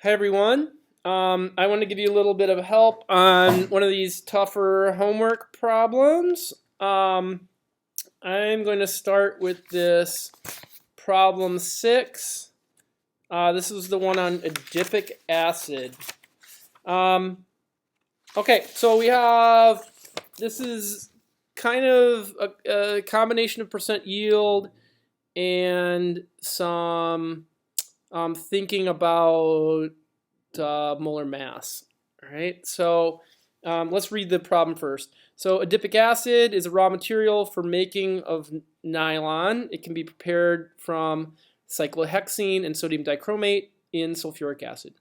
Hi everyone. I want to give you a little bit of help on one of these tougher homework problems. I'm going to start with this problem 6. This is the one on adipic acid. Okay, so we have, this is kind of a combination of percent yield and some thinking about molar mass. All right, so let's read the problem first. So adipic acid is a raw material for making of nylon. It can be prepared from cyclohexene and sodium dichromate in sulfuric acid.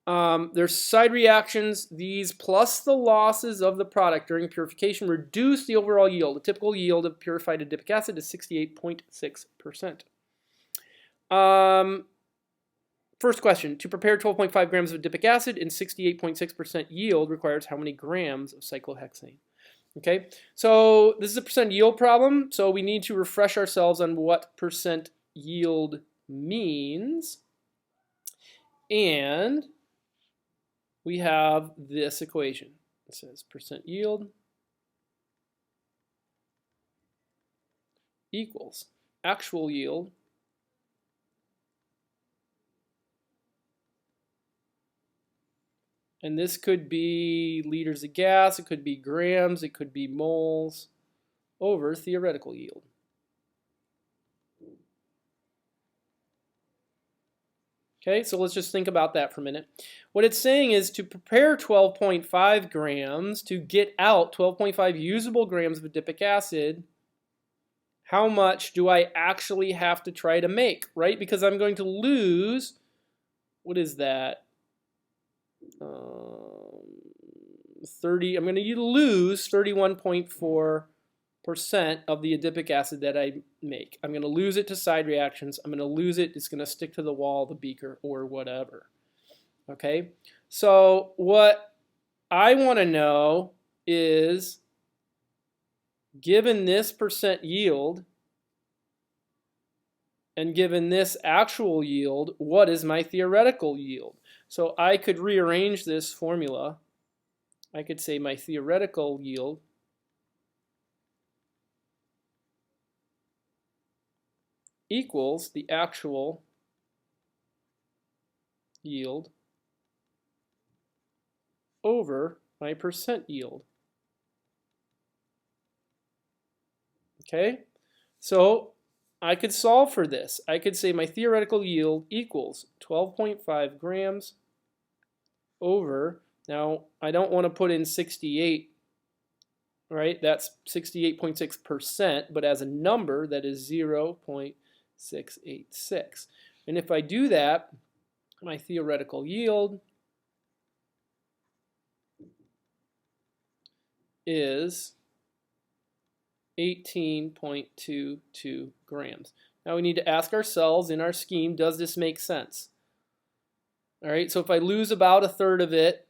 There's side reactions. These plus the losses of the product during purification reduce the overall yield. The typical yield of purified adipic acid is 68.6%. First question, to prepare 12.5 grams of adipic acid in 68.6% yield requires how many grams of cyclohexane? Okay, so this is a percent yield problem, so we need to refresh ourselves on what percent yield means. And we have this equation. It says percent yield equals actual yield and this could be liters of gas, it could be grams, it could be moles over theoretical yield. Okay, so let's just think about that for a minute. What it's saying is to prepare 12.5 grams to get out 12.5 usable grams of adipic acid, how much do I actually have to try to make, right? Because I'm going to lose, what is that? 30, I'm going to lose 31.4% of the adipic acid that I make. I'm going to lose it to side reactions. I'm going to lose it. It's going to stick to the wall, the beaker, or whatever. Okay, so what I want to know is, given this percent yield and given this actual yield, what is my theoretical yield? So I could rearrange this formula. I could say my theoretical yield equals the actual yield over my percent yield. Okay, so I could solve for this. I could say my theoretical yield equals 12.5 grams over, now I don't want to put in 68, right? That's 68.6%, but as a number that is 0.686. And if I do that, my theoretical yield is 18.22 grams. Now we need to ask ourselves in our scheme, does this make sense? All right, so if I lose about a third of it,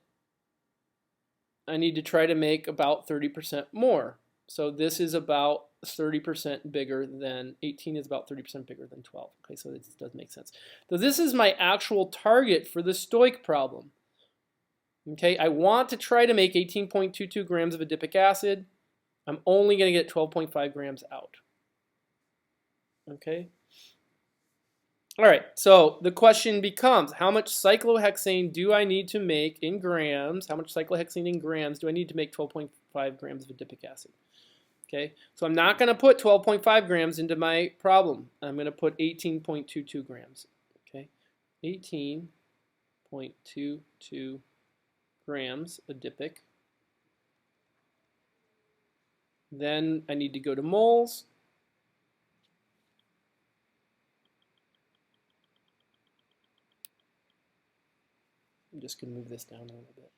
I need to try to make about 30% more. So this is about 30% bigger than 18 is about 30% bigger than 12. Okay, so this does make sense. So this is my actual target for the stoich problem. Okay, I want to try to make 18.22 grams of adipic acid. I'm only going to get 12.5 grams out. Okay. All right, so the question becomes, how much cyclohexane do I need to make in grams? How much cyclohexane in grams do I need to make 12.5 grams of adipic acid? Okay, so I'm not going to put 12.5 grams into my problem. I'm going to put 18.22 grams. Okay, 18.22 grams adipic. Then I need to go to moles. I'm just going to move this down a little bit.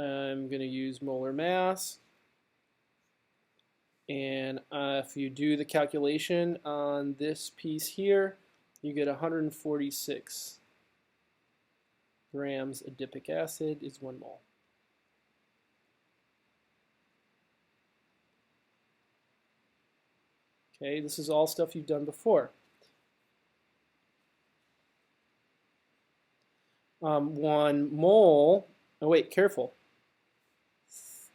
I'm going to use molar mass. And if you do the calculation on this piece here, you get 146 grams adipic acid is 1 mole. Okay, this is all stuff you've done before. 1 mole, oh wait, careful.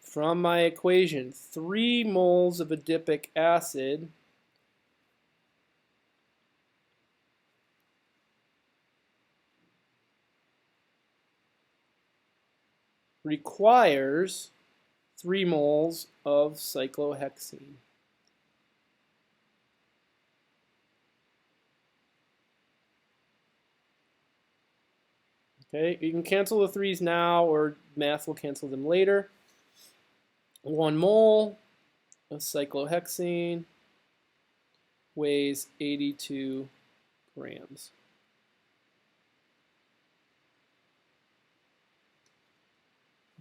From my equation, 3 moles of adipic acid requires 3 moles of cyclohexene. Okay, you can cancel the 3's now, or math will cancel them later. 1 mole of cyclohexene weighs 82 grams.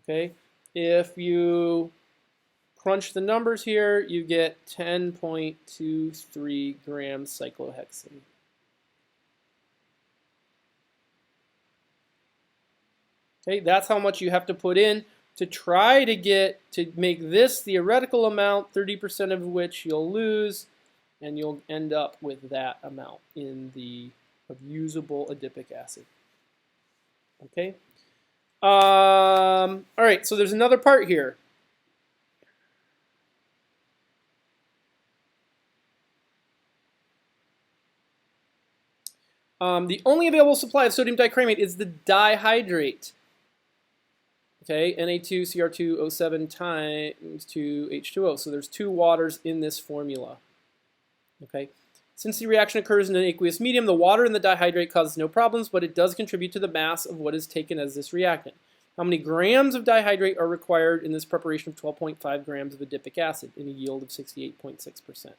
Okay, if you crunch the numbers here, you get 10.23 grams cyclohexene. Okay, that's how much you have to put in to try to make this theoretical amount, 30% of which you'll lose, and you'll end up with that amount of usable adipic acid. Okay. All right, so there's another part here. The only available supply of sodium dichromate is the dihydrate. Okay, Na2Cr2O7 times 2H2O. So there's 2 waters in this formula. Okay, since the reaction occurs in an aqueous medium, the water in the dihydrate causes no problems, but it does contribute to the mass of what is taken as this reactant. How many grams of dihydrate are required in this preparation of 12.5 grams of adipic acid in a yield of 68.6%?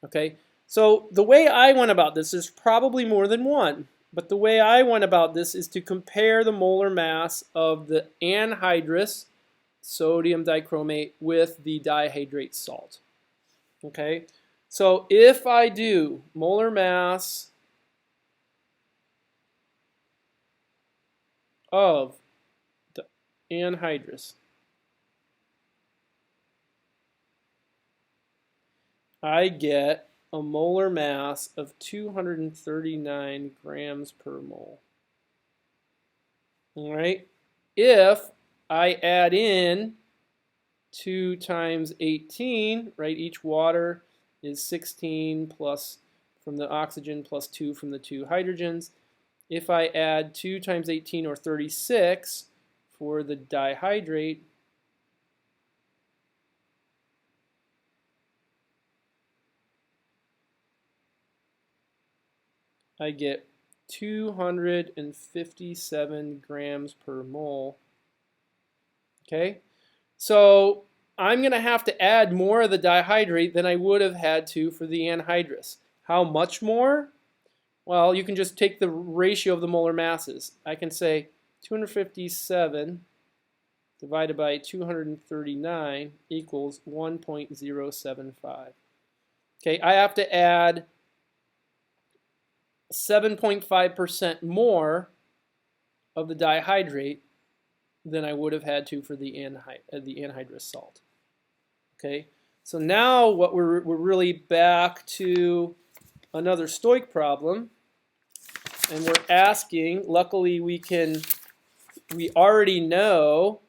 Okay, so the way I went about this is probably more than 1. But the way I went about this is to compare the molar mass of the anhydrous sodium dichromate with the dihydrate salt. Okay, so if I do molar mass of the anhydrous, I get a molar mass of 239 grams per mole. All right. If I add in 2 times 18, right, each water is 16 plus from the oxygen plus 2 from the 2 hydrogens. If I add 2 times 18, or 36, for the dihydrate, I get 257 grams per mole. Okay, so I'm going to have to add more of the dihydrate than I would have had to for the anhydrous. How much more? Well, you can just take the ratio of the molar masses. I can say 257 divided by 239 equals 1.075. Okay, I have to add 7.5% more of the dihydrate than I would have had to for the anhydrous salt. Okay, so now what we're really back to another stoich problem, and we're asking. Luckily, we already know,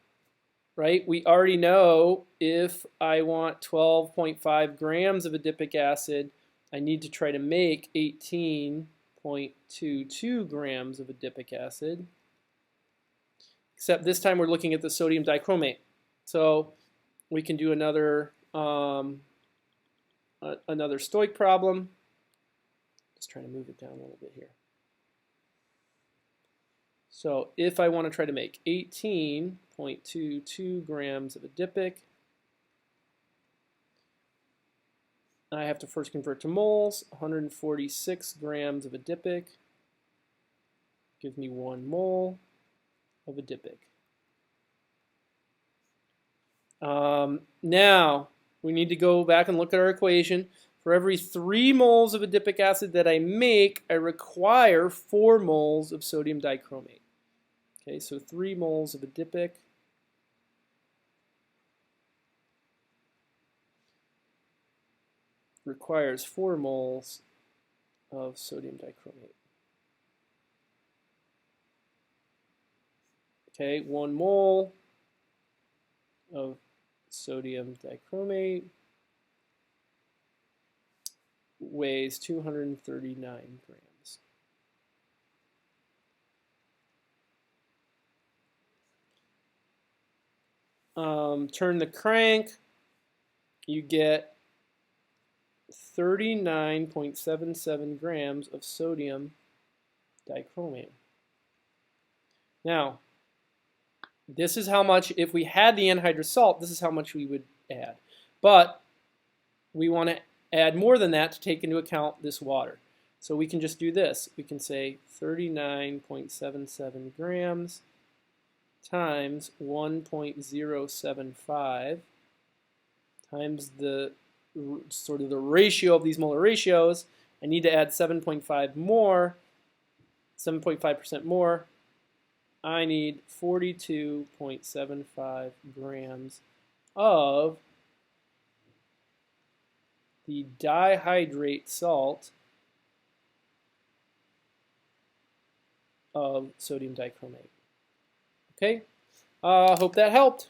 right? We already know if I want 12.5 grams of adipic acid, I need to try to make 18.22 grams of adipic acid. Except this time we're looking at the sodium dichromate. So we can do another stoich problem. Just trying to move it down a little bit here. So if I want to try to make 18.22 grams of adipic, I have to first convert to moles. 146 grams of adipic gives me 1 mole of adipic. Now, we need to go back and look at our equation. For every 3 moles of adipic acid that I make, I require 4 moles of sodium dichromate. Okay, so 3 moles of adipic requires 4 moles of sodium dichromate. Okay, 1 mole of sodium dichromate weighs 239 grams. Turn the crank, you get 39.77 grams of sodium dichromate. Now, this is how much, if we had the anhydrous salt, this is how much we would add. But we want to add more than that to take into account this water. So we can just do this. We can say 39.77 grams times 1.075 times the sort of the ratio of these molar ratios. I need to add 7.5 more, 7.5% more. I need 42.75 grams of the dihydrate salt of sodium dichromate. Okay, hope that helped.